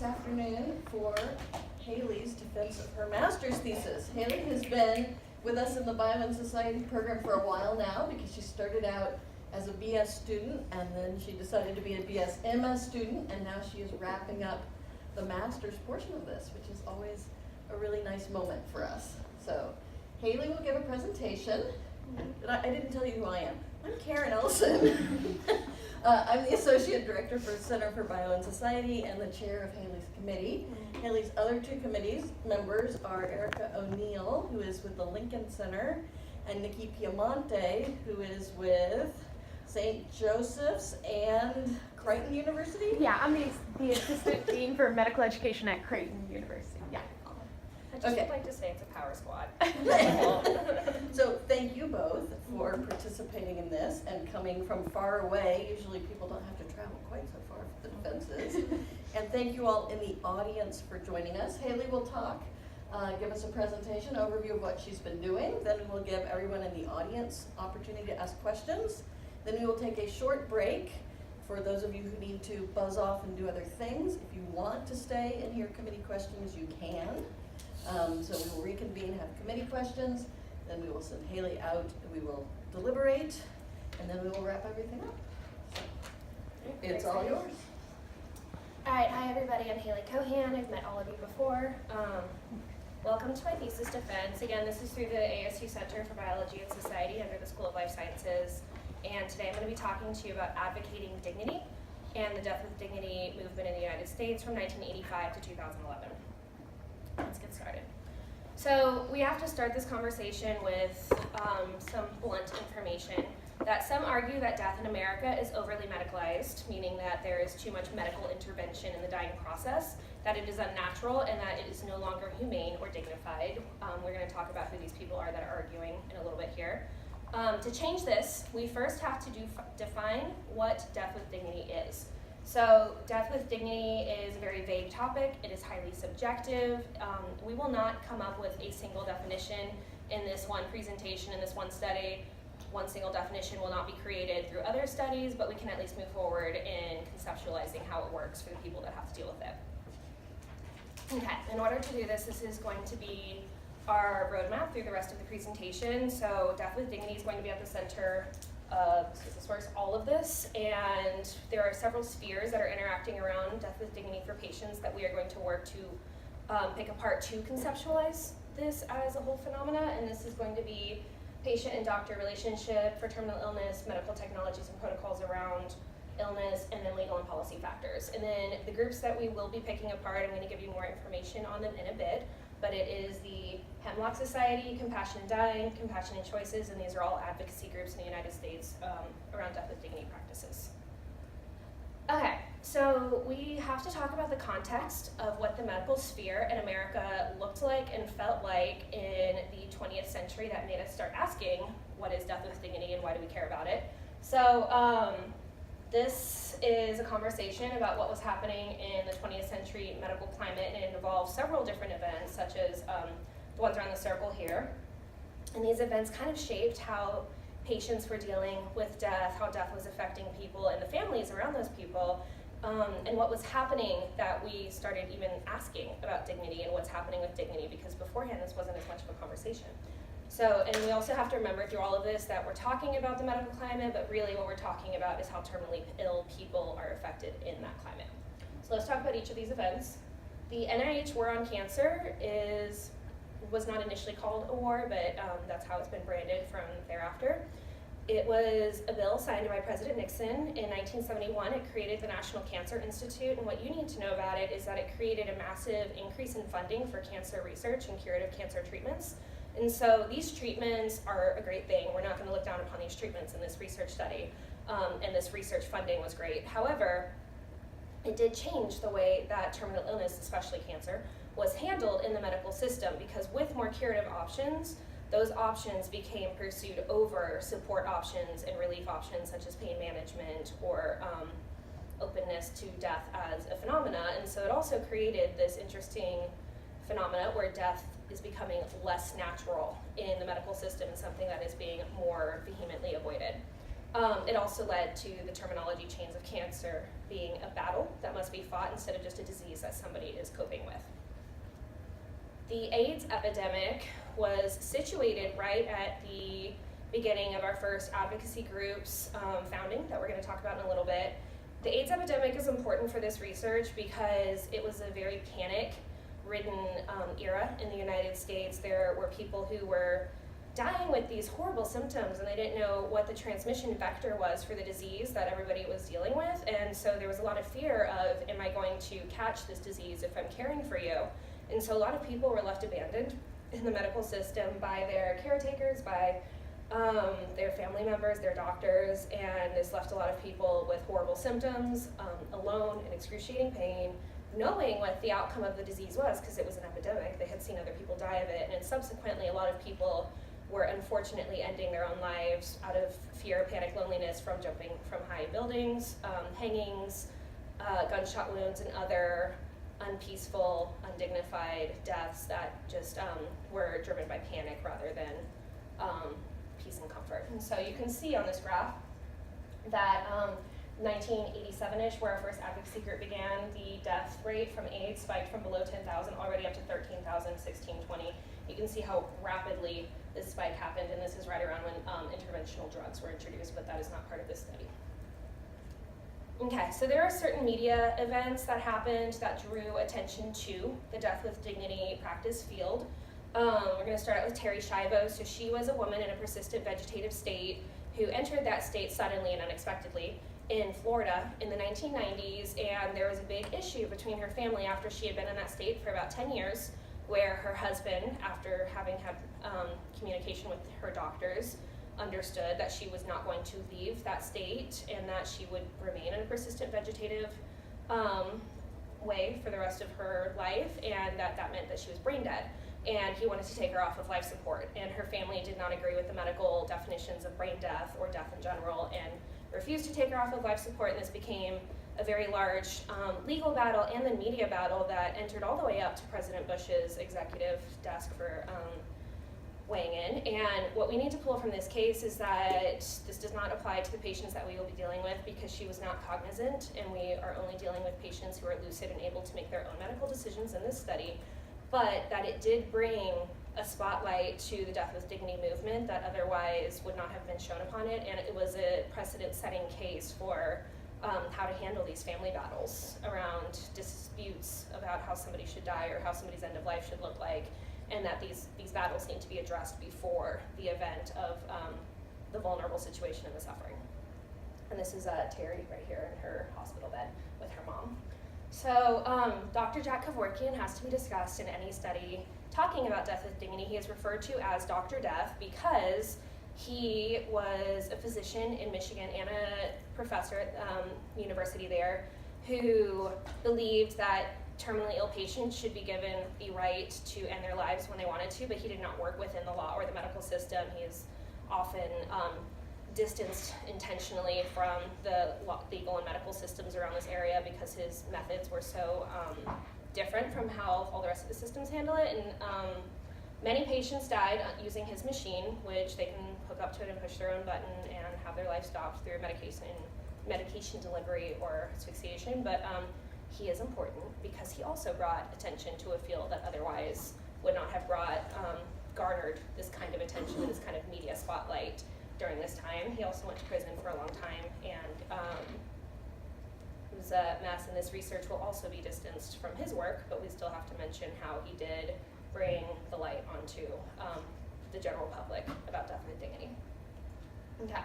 afternoon for Hailey's defense of her master's thesis. Hailey has been with us in the Bio and Society program for a while now because she started out as a BS student and then she decided to be a BS MS student, and now she is wrapping up the master's portion of this, which is always a really nice moment for us. So Hailey will give a presentation. I didn't tell you who I am. I'm Karen Ellison. I'm the Associate Director for Center for Bio and Society and the chair of Hailey's committee. Hailey's other two committees members are Erica O'Neill, who is with the Lincoln Center, and Nikki Piemonte, who is with St. Joseph's and Creighton University? Yeah, I'm the Assistant Dean for Medical Education at Creighton University. Yeah. I just would like to say it's a power squad. So thank you both for participating in this and coming from far away. Usually people don't have to travel quite so far for the defenses. And thank you all in the audience for joining us. Hailey will talk, give us a presentation, overview of what she's been doing. Then we'll give everyone in the audience opportunity to ask questions. Then we will take a short break for those of you who need to buzz off and do other things. If you want to stay and hear committee questions, you can. So we will reconvene, have committee questions, then we will send Hailey out, and we will deliberate, and then we will wrap everything up. So, it's all yours. All right, hi everybody, I'm Hailey Cohan. I've met all of you before. Welcome to my thesis defense. Again, this is through the ASU Center for Biology and Society under the School of Life Sciences. And today I'm going to be talking to you about advocating dignity and the Death with Dignity movement in the United States from 1985 to 2011. Let's get started. So we have to start this conversation with some blunt information that some argue that death in America is overly medicalized, meaning that there is too much medical intervention in the dying process, that it is unnatural, and that it is no longer humane or dignified. We're going to talk about who these people are that are arguing in a little bit here. To change this, we first have to define what death with dignity is. So death with dignity is a very vague topic. It is highly subjective. We will not come up with a single definition in this one presentation, in this one study. One single definition will not be created through other studies, but we can at least move forward in conceptualizing how it works for the people that have to deal with it. Okay, in order to do this, this is going to be our roadmap through the rest of the presentation. So death with dignity is going to be at the center of all of this, and there are several spheres that are interacting around death with dignity for patients that we are going to work to pick apart to conceptualize this as a whole phenomena. And this is going to be patient and doctor relationship for terminal illness, medical technologies and protocols around illness, and then legal and policy factors. And then the groups that we will be picking apart, I'm going to give you more information on them in a bit, but it is the Hemlock Society, Compassion in Dying, Compassion in Choices, and these are all advocacy groups in the United States around death with dignity practices. Okay, so we have to talk about the context of what the medical sphere in America looked like and felt like in the 20th century that made us start asking, what is death with dignity and why do we care about it? So this is a conversation about what was happening in the 20th century medical climate, and it involves several different events, such as the ones around the circle here. And these events kind of shaped how patients were dealing with death, how death was affecting people and the families around those people, and what was happening that we started even asking about dignity and what's happening with dignity, because beforehand this wasn't as much of a conversation. So, and we also have to remember through all of this that we're talking about the medical climate, but really what we're talking about is how terminally ill people are affected in that climate. So let's talk about each of these events. The NIH War on Cancer was not initially called a war, but that's how it's been branded from thereafter. It was a bill signed by President Nixon in 1971. It created the National Cancer Institute, and what you need to know about it is that it created a massive increase in funding for cancer research and curative cancer treatments. And so these treatments are a great thing. We're not going to look down upon these treatments in this research study, and this research funding was great. However, it did change the way that terminal illness, especially cancer, was handled in the medical system, because with more curative options, those options became pursued over support options and relief options such as pain management or openness to death as a phenomena. And so it also created this interesting phenomena where death is becoming less natural in the medical system and something that is being more vehemently avoided. It also led to the terminology chains of cancer being a battle that must be fought instead of just a disease that somebody is coping with. The AIDS epidemic was situated right at the beginning of our first advocacy group's founding that we're going to talk about in a little bit. The AIDS epidemic is important for this research because it was a very panic-ridden era in the United States. There were people who were dying with these horrible symptoms, and they didn't know what the transmission vector was for the disease that everybody was dealing with, and so there was a lot of fear of, am I going to catch this disease if I'm caring for you? And so a lot of people were left abandoned in the medical system by their caretakers, by their family members, their doctors, and this left a lot of people with horrible symptoms, alone in excruciating pain, knowing what the outcome of the disease was because it was an epidemic. They had seen other people die of it, and subsequently a lot of people were unfortunately ending their own lives out of fear, panic, loneliness from jumping from high buildings, hangings, gunshot wounds, and other unpeaceful, undignified deaths that just were driven by panic rather than peace and comfort. And so you can see on this graph that 1987-ish, where our first advocacy group began, the death rate from AIDS spiked from below 10,000 already up to 13,000, 16, 20. You can see how rapidly this spike happened, and this is right around when interventional drugs were introduced, but that is not part of this study. Okay, so there are certain media events that happened that drew attention to the Death with Dignity practice field. We're going to start out with Terri Schiavo. So she was a woman in a persistent vegetative state who entered that state suddenly and unexpectedly in Florida in the 1990s, and there was a big issue between her family after she had been in that state for about 10 years, where her husband, after having had communication with her doctors, understood that she was not going to leave that state and that she would remain in a persistent vegetative way for the rest of her life, and that meant that she was brain dead. And he wanted to take her off of life support, and her family did not agree with the medical definitions of brain death or death in general and refused to take her off of life support, and this became a very large legal battle and then media battle that entered all the way up to President Bush's executive desk for weighing in. And what we need to pull from this case is that this does not apply to the patients that we will be dealing with because she was not cognizant, and we are only dealing with patients who are lucid and able to make their own medical decisions in this study, but that it did bring a spotlight to the Death with Dignity movement that otherwise would not have been shown upon it, and it was a precedent-setting case for how to handle these family battles around disputes about how somebody should die or how somebody's end of life should look like, and that these battles need to be addressed before the event of the vulnerable situation and the suffering. And this is Terri right here in her hospital bed with her mom. So Dr. Jack Kevorkian has to be discussed in any study talking about Death with Dignity. He is referred to as Dr. Death because he was a physician in Michigan and a professor at university there who believed that terminally ill patients should be given the right to end their lives when they wanted to, but he did not work within the law or the medical system. He is often distanced intentionally from the legal and medical systems around this area because his methods were so different from how all the rest of the systems handle it. And many patients died using his machine, which they can hook up to it and push their own button and have their life stopped through medication delivery or asphyxiation. But he is important because he also brought attention to a field that otherwise would not have garnered this kind of attention and this kind of media spotlight during this time. He also went to prison for a long time, and it was a mess, and this research will also be distanced from his work, but we still have to mention how he did bring the light onto the general public about Death with Dignity. Okay,